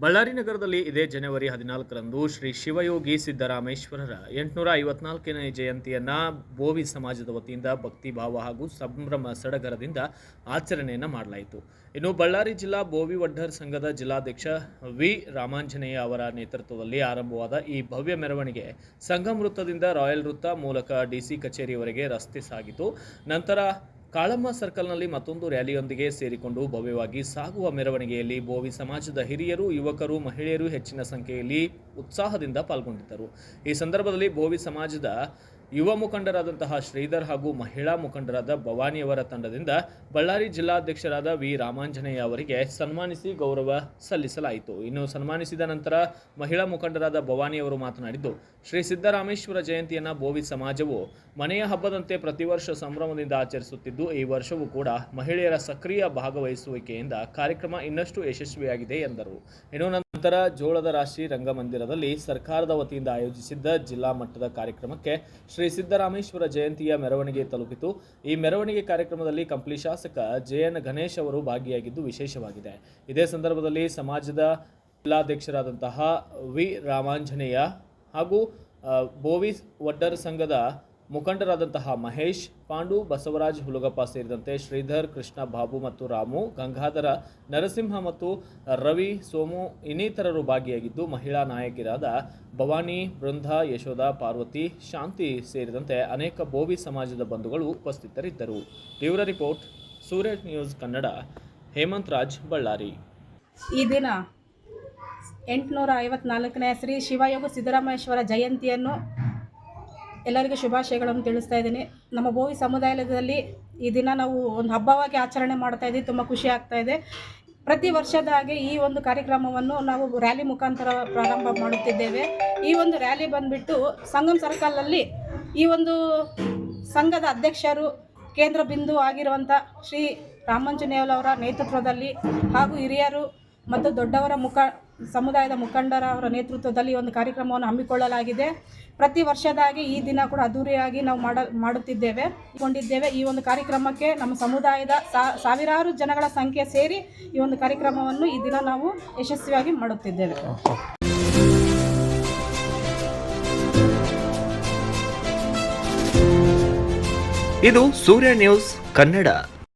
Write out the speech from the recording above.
ಬಳ್ಳಾರಿ ನಗರದಲ್ಲಿ ಇದೇ ಜನವರಿ 14ರಂದು ಶ್ರೀ ಶಿವಯೋಗಿ ಸಿದ್ದರಾಮೇಶ್ವರರ 854ನೇ ಜಯಂತಿಯನ್ನು ಬೋವಿ ಸಮಾಜದ ವತಿಯಿಂದ ಭಕ್ತಿಭಾವ ಹಾಗೂ ಸಂಭ್ರಮ ಸಡಗರದಿಂದ ಆಚರಣೆಯನ್ನು ಮಾಡಲಾಯಿತು. ಇನ್ನು ಬಳ್ಳಾರಿ ಜಿಲ್ಲಾ ಬೋವಿ ವಡ್ಡರ್ ಸಂಘದ ಜಿಲ್ಲಾಧ್ಯಕ್ಷ ವಿ ರಾಮಾಂಜನೇಯ ಅವರ ನೇತೃತ್ವದಲ್ಲಿ ಆರಂಭವಾದ ಈ ಭವ್ಯ ಮೆರವಣಿಗೆ ಸಂಗಮ್ ವೃತ್ತದಿಂದ ರಾಯಲ್ ವೃತ್ತ ಮೂಲಕ ಡಿಸಿ ಕಚೇರಿಯವರೆಗೆ ರಸ್ತೆ ಸಾಗಿತು. ನಂತರ ಕಾಳಮ್ಮ ಸರ್ಕಲ್ನಲ್ಲಿ ಮತ್ತೊಂದು ರ್ಯಾಲಿಯೊಂದಿಗೆ ಸೇರಿಕೊಂಡು ಭವ್ಯವಾಗಿ ಸಾಗುವ ಮೆರವಣಿಗೆಯಲ್ಲಿ ಬೋವಿ ಸಮಾಜದ ಹಿರಿಯರು, ಯುವಕರು, ಮಹಿಳೆಯರು ಹೆಚ್ಚಿನ ಸಂಖ್ಯೆಯಲ್ಲಿ ಉತ್ಸಾಹದಿಂದ ಪಾಲ್ಗೊಂಡಿದ್ದರು. ಈ ಸಂದರ್ಭದಲ್ಲಿ ಬೋವಿ ಸಮಾಜದ ಯುವ ಮುಖಂಡರಾದಂತಹ ಶ್ರೀಧರ್ ಹಾಗೂ ಮಹಿಳಾ ಮುಖಂಡರಾದ ಭವಾನಿಯವರ ತಂಡದಿಂದ ಬಳ್ಳಾರಿ ಜಿಲ್ಲಾಧ್ಯಕ್ಷರಾದ ವಿ ರಾಮಾಂಜನೇಯ ಅವರಿಗೆ ಸನ್ಮಾನಿಸಿ ಗೌರವ ಸಲ್ಲಿಸಲಾಯಿತು. ಇನ್ನು ಸನ್ಮಾನಿಸಿದ ನಂತರ ಮಹಿಳಾ ಮುಖಂಡರಾದ ಭವಾನಿಯವರು ಮಾತನಾಡಿದ್ದು, ಶ್ರೀ ಸಿದ್ದರಾಮೇಶ್ವರ ಜಯಂತಿಯನ್ನು ಬೋವಿ ಸಮಾಜವು ಮನೆಯ ಹಬ್ಬದಂತೆ ಪ್ರತಿ ವರ್ಷ ಸಂಭ್ರಮದಿಂದ ಆಚರಿಸುತ್ತಿದ್ದು, ಈ ವರ್ಷವೂ ಕೂಡ ಮಹಿಳೆಯರ ಸಕ್ರಿಯ ಭಾಗವಹಿಸುವಿಕೆಯಿಂದ ಕಾರ್ಯಕ್ರಮ ಇನ್ನಷ್ಟು ಯಶಸ್ವಿಯಾಗಿದೆ ಎಂದರು. ಇನ್ನು ನಂತರ ಜೋಳದ ರಾಶಿ ರಂಗಮಂದಿರದಲ್ಲಿ ಸರ್ಕಾರದ ವತಿಯಿಂದ ಆಯೋಜಿಸಿದ್ದ ಜಿಲ್ಲಾ ಮಟ್ಟದ ಕಾರ್ಯಕ್ರಮಕ್ಕೆ ಶ್ರೀ ಸಿದ್ದರಾಮೇಶ್ವರ ಜಯಂತಿಯ ಮೆರವಣಿಗೆ ತಲುಪಿತು. ಈ ಮೆರವಣಿಗೆ ಕಾರ್ಯಕ್ರಮದಲ್ಲಿ ಕಂಪ್ಲಿ ಶಾಸಕ ಜೆಎನ್ ಗಣೇಶ್ ಅವರು ಭಾಗಿಯಾಗಿದ್ದು ವಿಶೇಷವಾಗಿದೆ. ಇದೇ ಸಂದರ್ಭದಲ್ಲಿ ಸಮಾಜದ ಜಿಲ್ಲಾಧ್ಯಕ್ಷರಾದಂತಹ ವಿ ರಾಮಾಂಜನೇಯ ಹಾಗೂ ಬೋವಿ ವಡ್ಡರ್ ಸಂಘದ ಮುಖಂಡರಾದಂತಹ ಮಹೇಶ್, ಪಾಂಡು, ಬಸವರಾಜ್ ಹುಲಗಪ್ಪ ಸೇರಿದಂತೆ ಶ್ರೀಧರ್, ಕೃಷ್ಣ, ಬಾಬು ಮತ್ತು ರಾಮು, ಗಂಗಾಧರ, ನರಸಿಂಹ ಮತ್ತು ರವಿ, ಸೋಮು ಇನ್ನಿತರರು ಭಾಗಿಯಾಗಿದ್ದು, ಮಹಿಳಾ ನಾಯಕಿಯರಾದ ಭವಾನಿ, ಬೃಂದ, ಯಶೋಧ, ಪಾರ್ವತಿ, ಶಾಂತಿ ಸೇರಿದಂತೆ ಅನೇಕ ಬೋವಿ ಸಮಾಜದ ಬಂಧುಗಳು ಉಪಸ್ಥಿತರಿದ್ದರು. ಬ್ಯೂರೋ ರಿಪೋರ್ಟ್, ಸೂರ್ಯ ನ್ಯೂಸ್ ಕನ್ನಡ. ಹೇಮಂತ್ ರಾಜ್, ಬಳ್ಳಾರಿ. ಈ ದಿನ 854ನೇ ಶ್ರೀ ಶಿವಯೋಗಿ ಸಿದ್ದರಾಮೇಶ್ವರ ಜಯಂತಿಯನ್ನು ಎಲ್ಲರಿಗೂ ಶುಭಾಶಯಗಳನ್ನು ತಿಳಿಸ್ತಾ ಇದ್ದೀನಿ. ನಮ್ಮ ಬೋವಿ ಸಮುದಾಯದಲ್ಲಿ ಈ ದಿನ ನಾವು ಒಂದು ಹಬ್ಬವಾಗಿ ಆಚರಣೆ ಮಾಡ್ತಾ ಇದ್ದೀವಿ. ತುಂಬ ಖುಷಿ ಆಗ್ತಾ ಇದೆ. ಪ್ರತಿ ವರ್ಷದ ಹಾಗೆ ಈ ಒಂದು ಕಾರ್ಯಕ್ರಮವನ್ನು ನಾವು ರ್ಯಾಲಿ ಮುಖಾಂತರ ಪ್ರಾರಂಭ ಮಾಡುತ್ತಿದ್ದೇವೆ. ಈ ಒಂದು ರ್ಯಾಲಿ ಬಂದುಬಿಟ್ಟು ಸಂಗಮ್ ಸರ್ಕಲಲ್ಲಿ ಈ ಒಂದು ಸಂಘದ ಅಧ್ಯಕ್ಷರು, ಕೇಂದ್ರ ಬಿಂದು ಆಗಿರುವಂಥ ಶ್ರೀ ರಾಮಾಂಜನೇಯವರ ನೇತೃತ್ವದಲ್ಲಿ ಹಾಗೂ ಹಿರಿಯರು ಮತ್ತು ದೊಡ್ಡವರ ಸಮುದಾಯದ ಮುಖಂಡರ ನೇತೃತ್ವದಲ್ಲಿ ಒಂದು ಕಾರ್ಯಕ್ರಮವನ್ನು ಹಮ್ಮಿಕೊಳ್ಳಲಾಗಿದೆ. ಪ್ರತಿ ವರ್ಷದಾಗಿ ಈ ದಿನ ಕೂಡ ಅದ್ದೂರಿಯಾಗಿ ನಾವು ಮಾಡುತ್ತಿದ್ದೇವೆ. ಈ ಒಂದು ಕಾರ್ಯಕ್ರಮಕ್ಕೆ ನಮ್ಮ ಸಮುದಾಯದ ಸಾವಿರಾರು ಜನಗಳ ಸಂಖ್ಯೆ ಸೇರಿ ಈ ಒಂದು ಕಾರ್ಯಕ್ರಮವನ್ನು ಈ ದಿನ ನಾವು ಯಶಸ್ವಿಯಾಗಿ ಮಾಡುತ್ತಿದ್ದೇವೆ. ಇದು ಸೂರ್ಯ ನ್ಯೂಸ್ ಕನ್ನಡ.